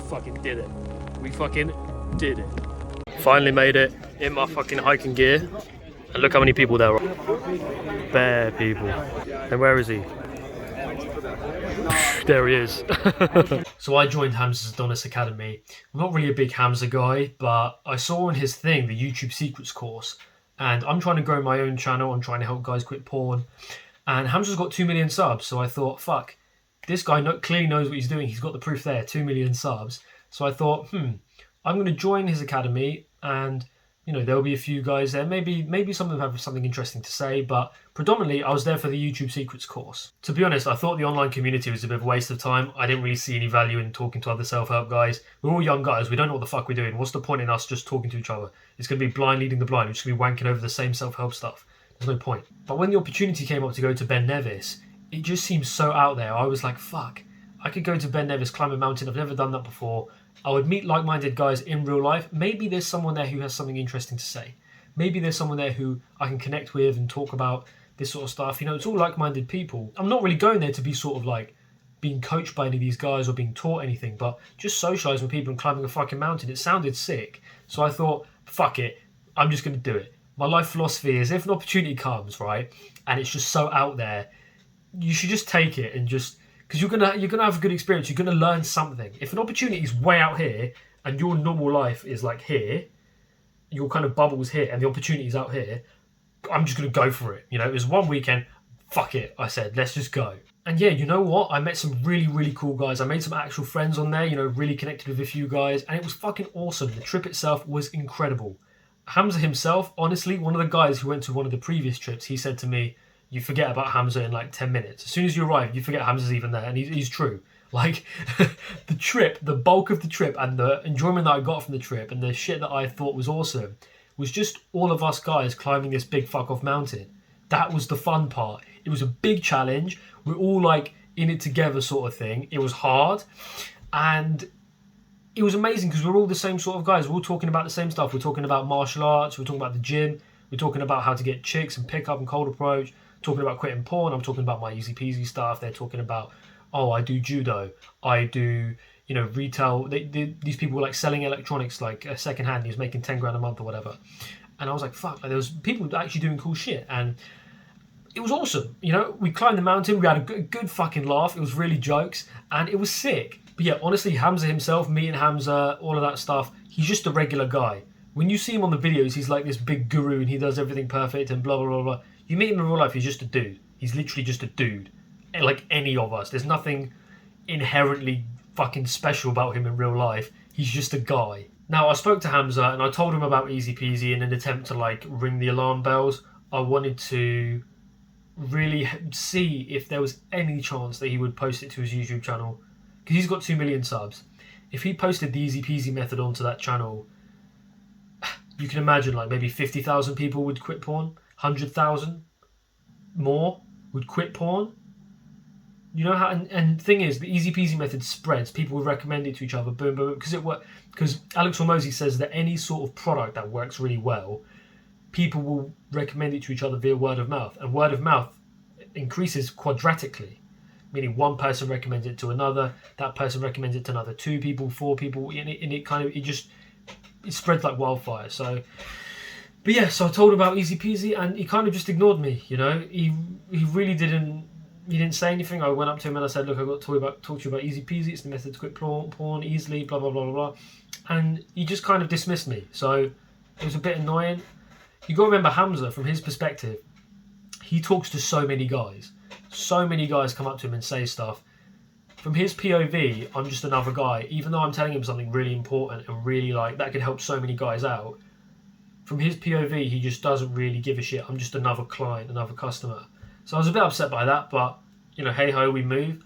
fucking did it. We fucking did it. Finally made it in my fucking hiking gear. And look how many people there are. Bare people. And where is he? There he is. So I joined Hamza's Adonis Academy. I'm not really a big Hamza guy, but I saw on his thing the YouTube Secrets course. And I'm trying to grow my own channel. I'm trying to help guys quit porn. And Hamza's got 2 million subs. So I thought, fuck, this guy clearly knows what he's doing. He's got the proof there, 2 million subs. So I thought, I'm going to join his academy, and you know, there'll be a few guys there. Maybe some of them have something interesting to say, but predominantly I was there for the YouTube Secrets course. To be honest, I thought the online community was a bit of a waste of time. I didn't really see any value in talking to other self-help guys. We're all young guys. We don't know what the fuck we're doing. What's the point in us just talking to each other? It's going to be blind leading the blind. We're just going to be wanking over the same self-help stuff. There's no point. But when the opportunity came up to go to Ben Nevis, it just seemed so out there. I was like, fuck, I could go to Ben Nevis, climb a mountain. I've never done that before. I would meet like-minded guys in real life. Maybe there's someone there who has something interesting to say. Maybe there's someone there who I can connect with and talk about this sort of stuff. You know, it's all like-minded people. I'm not really going there to be sort of like being coached by any of these guys or being taught anything, but just socialising with people and climbing a fucking mountain. It sounded sick. So I thought, fuck it, I'm just going to do it. My life philosophy is if an opportunity comes, right, and it's just so out there, you should just take it and just... Because you're gonna have a good experience. You're gonna learn something. If an opportunity is way out here and your normal life is like here, your kind of bubble's here, and the opportunity is out here, I'm just gonna go for it. You know, it was one weekend. Fuck it, I said, let's just go. And yeah, you know what? I met some really, really cool guys. I made some actual friends on there. You know, really connected with a few guys, and it was fucking awesome. The trip itself was incredible. Hamza himself, honestly, one of the guys who went to one of the previous trips, he said to me, you forget about Hamza in like 10 minutes. As soon as you arrive, you forget Hamza's even there. And he's true. Like, the trip, the bulk of the trip and the enjoyment that I got from the trip and the shit that I thought was awesome was just all of us guys climbing this big fuck off mountain. That was the fun part. It was a big challenge. We're all like in it together sort of thing. It was hard. And it was amazing because we're all the same sort of guys. We're all talking about the same stuff. We're talking about martial arts. We're talking about the gym. We're talking about how to get chicks and pick up and cold approach. Talking about quitting porn. I'm talking about my easy peasy stuff. They're talking about, oh, I do judo. I do, you know, retail. These people were like selling electronics like second hand. He was making 10 grand a month or whatever. And I was like, fuck, like, there was people actually doing cool shit. And it was awesome. You know, we climbed the mountain. We had a good fucking laugh. It was really jokes. And it was sick. But yeah, honestly, Hamza himself, me and Hamza, all of that stuff, he's just a regular guy. When you see him on the videos, he's like this big guru and he does everything perfect and blah, blah, blah, blah. You meet him in real life, he's just a dude. He's literally just a dude. Like any of us. There's nothing inherently fucking special about him in real life. He's just a guy. Now, I spoke to Hamza and I told him about Easy Peasy in an attempt to like ring the alarm bells. I wanted to really see if there was any chance that he would post it to his YouTube channel. Because he's got 2 million subs. If he posted the Easy Peasy method onto that channel, you can imagine like maybe 50,000 people would quit porn. 100,000 more would quit porn. You know how, and the thing is, the easy peasy method spreads. People will recommend it to each other, boom, boom, because it works. Because Alex Hormozy says that any sort of product that works really well, people will recommend it to each other via word of mouth, and word of mouth increases quadratically, meaning one person recommends it to another, that person recommends it to another 2 people, 4 people, and it spreads like wildfire. So. But yeah, so I told him about Easy Peasy and he kind of just ignored me, you know. He really didn't say anything. I went up to him and I said, look, I've got to talk to you about Easy Peasy. It's the method to quit porn easily, blah, blah, blah, blah, blah. And he just kind of dismissed me. So it was a bit annoying. You got to remember Hamza, from his perspective, he talks to so many guys. So many guys come up to him and say stuff. From his POV, I'm just another guy. Even though I'm telling him something really important and really like that could help so many guys out, from his POV, he just doesn't really give a shit. I'm just another client, another customer. So I was a bit upset by that, but, you know, hey ho, we move.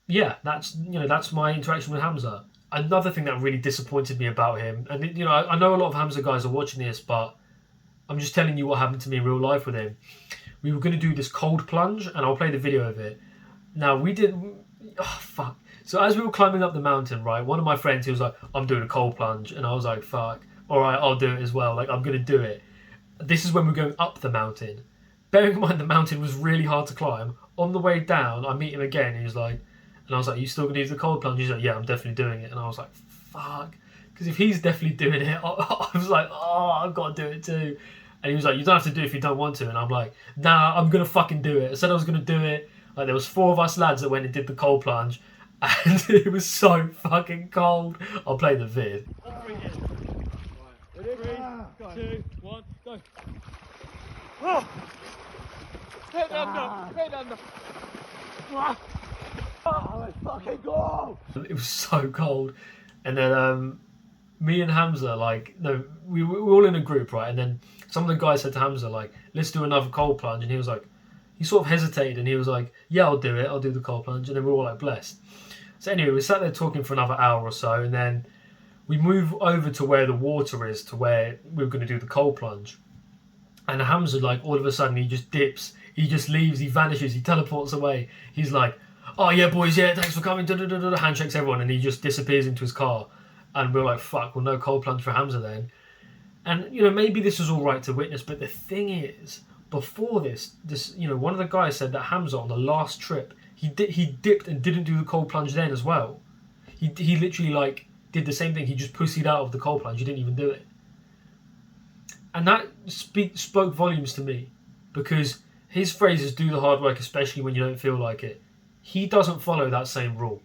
Yeah, that's my interaction with Hamza. Another thing that really disappointed me about him, and, you know, I know a lot of Hamza guys are watching this, but I'm just telling you what happened to me in real life with him. We were going to do this cold plunge, and I'll play the video of it. Now, we did... Oh, fuck. So as we were climbing up the mountain, right, one of my friends, he was like, I'm doing a cold plunge. And I was like, fuck. All right, I'll do it as well. Like, I'm going to do it. This is when we're going up the mountain. Bearing in mind the mountain was really hard to climb. On the way down, I meet him again. He was like, And I was like, you still going to use the cold plunge? He's like, yeah, I'm definitely doing it. And I was like, fuck. Because if he's definitely doing it, I was like, oh, I've got to do it too. And he was like, you don't have to do it if you don't want to. And I'm like, nah, I'm going to fucking do it. I said I was going to do it. Like, there was 4 of us lads that went and did the cold plunge. And it was so fucking cold. I'll play the vid. 3, 2, 1, go. Oh! Hit under! Hit under! Oh, let's fucking go! It was so cold. And then me and Hamza, like, no, we were all in a group, right? And then some of the guys said to Hamza, like, let's do another cold plunge. And he was like, he sort of hesitated and he was like, yeah, I'll do it. I'll do the cold plunge. And then we were all like, blessed. So anyway, we sat there talking for another hour or so. And then we move over to where the water is, to where we were going to do the cold plunge. And Hamza, like, all of a sudden, he just dips. He just leaves. He vanishes. He teleports away. He's like, oh, yeah, boys, yeah, thanks for coming. Handshakes everyone. And he just disappears into his car. And we're like, fuck, well, no cold plunge for Hamza then. And, you know, maybe this was all right to witness. But the thing is, before this, you know, one of the guys said that Hamza, on the last trip, he dipped and didn't do the cold plunge then as well. He literally, like, did the same thing. He just pussied out of the cold plunge. He didn't even do it. And that spoke volumes to me, because his phrase is do the hard work, especially when you don't feel like it. He doesn't follow that same rule.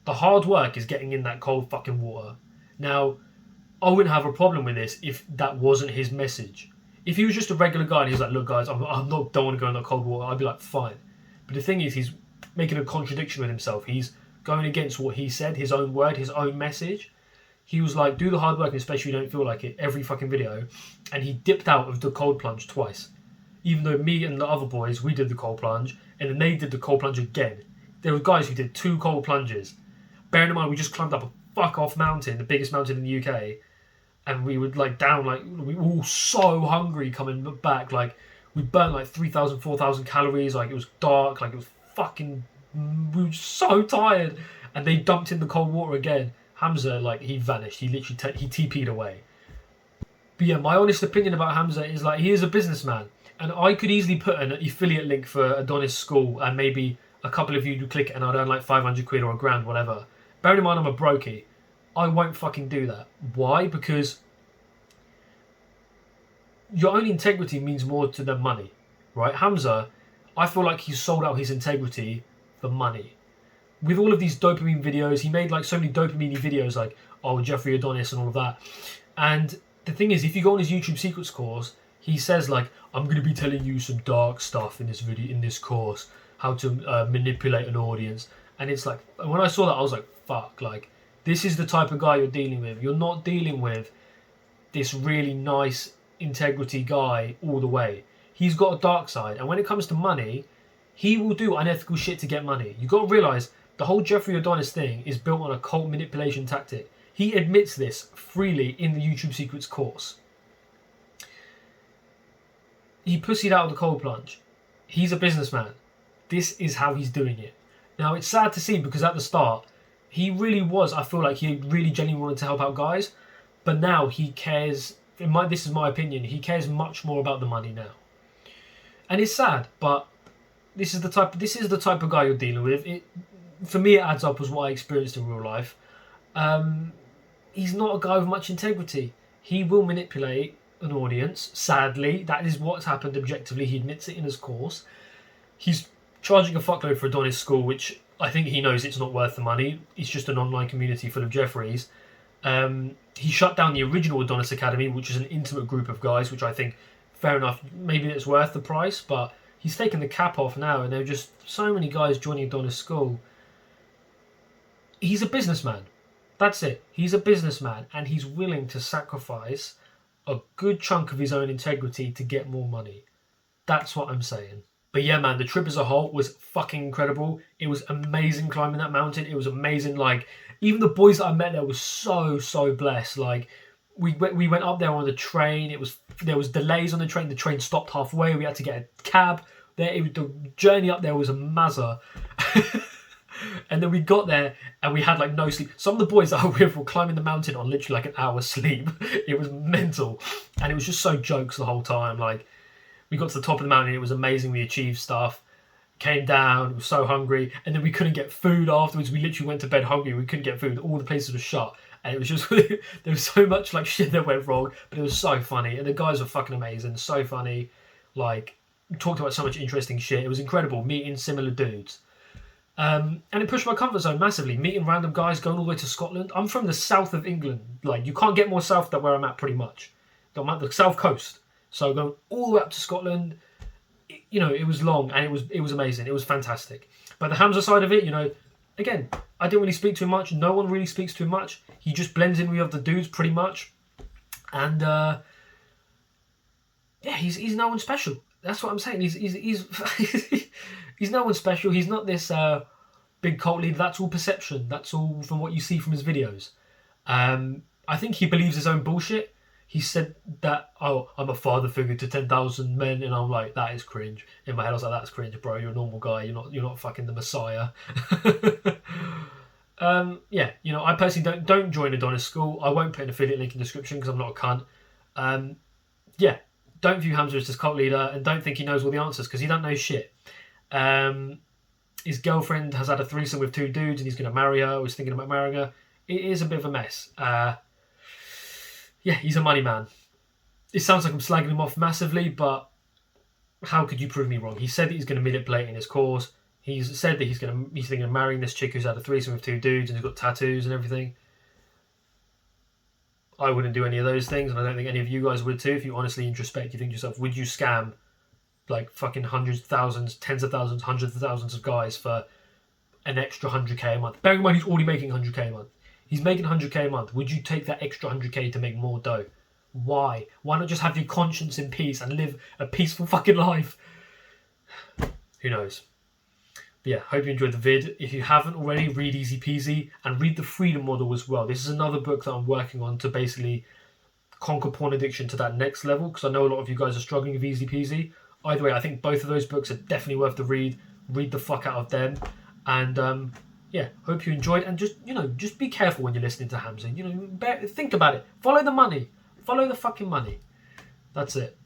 The hard work is getting in that cold fucking water. Now, I wouldn't have a problem with this if that wasn't his message. If he was just a regular guy and he's like, look guys, don't want to go in that cold water, I'd be like, fine. But the thing is, he's making a contradiction with himself. He's going against what he said, his own word, his own message. He was like, do the hard work, especially if you don't feel like it, every fucking video. And he dipped out of the cold plunge twice. Even though me and the other boys, we did the cold plunge, and then they did the cold plunge again. There were guys who did 2 cold plunges. Bearing in mind, we just climbed up a fuck-off mountain, the biggest mountain in the UK, and we were like down, like, we were all so hungry coming back. Like, we burnt like 3,000, 4,000 calories. Like, it was dark. Like, it was fucking, we were so tired. And they dumped in the cold water again. Hamza, like, he vanished. He literally he TP'd away. But yeah, my honest opinion about Hamza is, like, he is a businessman. And I could easily put an affiliate link for Adonis School, and maybe a couple of you do click it and I'd earn like 500 quid or £1,000, whatever. Bearing in mind I'm a brokey, I won't fucking do that. Why? Because your own integrity means more to than money, right? Hamza, I feel like he's sold out his integrity for money. With all of these dopamine videos, he made like so many dopamine videos, like, oh, Jeffrey Adonis and all of that. And the thing is, if you go on his YouTube secrets course, he says like, I'm going to be telling you some dark stuff in this video, in this course, how to manipulate an audience. And it's like, when I saw that, I was like, fuck, like, this is the type of guy you're dealing with. You're not dealing with this really nice integrity guy all the way. He's got a dark side. And when it comes to money, he will do unethical shit to get money. You got to realise, the whole Jeffrey Adonis thing is built on a cult manipulation tactic. He admits this freely in the YouTube Secrets course. He pussied out of the cold plunge. He's a businessman. This is how he's doing it. Now, it's sad to see, because at the start, he really was, I feel like he really genuinely wanted to help out guys. But now he cares, this is my opinion, he cares much more about the money now. And it's sad, but this is the type of guy you're dealing with. For me, it adds up as what I experienced in real life. He's not a guy with much integrity. He will manipulate an audience. Sadly, that is what's happened objectively. He admits it in his course. He's charging a fuckload for Adonis School, which I think he knows it's not worth the money. It's just an online community full of Jeffreys. He shut down the original Adonis Academy, which is an intimate group of guys, which I think, fair enough, maybe it's worth the price, but he's taken the cap off now, and there are just so many guys joining Adonis School. He's a businessman. That's it. He's a businessman, and he's willing to sacrifice a good chunk of his own integrity to get more money. That's what I'm saying. But yeah, man, the trip as a whole was fucking incredible. It was amazing climbing that mountain. It was amazing. Like, even the boys that I met there were so blessed. Like, we went up there on the train. There was delays on the train. The train stopped halfway. We had to get a cab. The journey up there was a mazza. And then we got there and we had like no sleep. Some of the boys that I were with were climbing the mountain on literally like an hour's sleep. It was mental. And it was just so jokes the whole time. Like, we got to the top of the mountain. It was amazing. We achieved stuff. came down, we were so hungry, and then we couldn't get food afterwards. We literally went to bed hungry, we couldn't get food, all the places were shut. And it was just, there was so much like shit that went wrong, but it was so funny. And the guys were fucking amazing, so funny. Like, we talked about so much interesting shit. It was incredible meeting similar dudes. And it pushed my comfort zone massively, meeting random guys, going all the way to Scotland. I'm from the south of England. Like, you can't get more south than where I'm at, pretty much. I'm at the south coast. So going all the way up to Scotland, you know, it was long and it was amazing. It was fantastic. But the Hamza side of it, you know, again, I didn't really speak to him much. No one really speaks to him much. He just blends in with the other dudes pretty much. And yeah, he's no one special. That's what I'm saying. He's he's no one special. He's not this big cult leader. That's all perception. That's all from what you see from his videos. I think he believes his own bullshit. He said that, oh, I'm a father figure to 10,000 men, and I'm like, that is cringe. In my head, I was like, that's cringe, bro. You're a normal guy. You're not fucking the Messiah. Yeah, you know, I personally don't join Adonis School. I won't put an affiliate link in the description because I'm not a cunt. Yeah, don't view Hamza as this cult leader, and don't think he knows all the answers because he don't know shit. His girlfriend has had a threesome with 2 dudes, and he's going to marry her. Or he's thinking about marrying her. It is a bit of a mess. Yeah, he's a money man. It sounds like I'm slagging him off massively, but how could you prove me wrong? He said that he's going to manipulate in his course. He's said that he's thinking of marrying this chick who's had a threesome with 2 dudes and who's got tattoos and everything. I wouldn't do any of those things, and I don't think any of you guys would too. If you honestly introspect, you think to yourself, would you scam like fucking hundreds of thousands, tens of thousands, hundreds of thousands of guys for an extra 100k a month? Bearing in mind he's already making 100k a month. He's making 100k a month. Would you take that extra 100k to make more dough? Why? Why not just have your conscience in peace and live a peaceful fucking life? Who knows? But yeah, hope you enjoyed the vid. If you haven't already, read Easy Peasy and read The Freedom Model as well. This is another book that I'm working on to basically conquer porn addiction to that next level, because I know a lot of you guys are struggling with Easy Peasy. Either way, I think both of those books are definitely worth the read. Read the fuck out of them. And yeah, hope you enjoyed, and just be careful when you're listening to Hamza. Think about it. Follow the money. Follow the fucking money. That's it.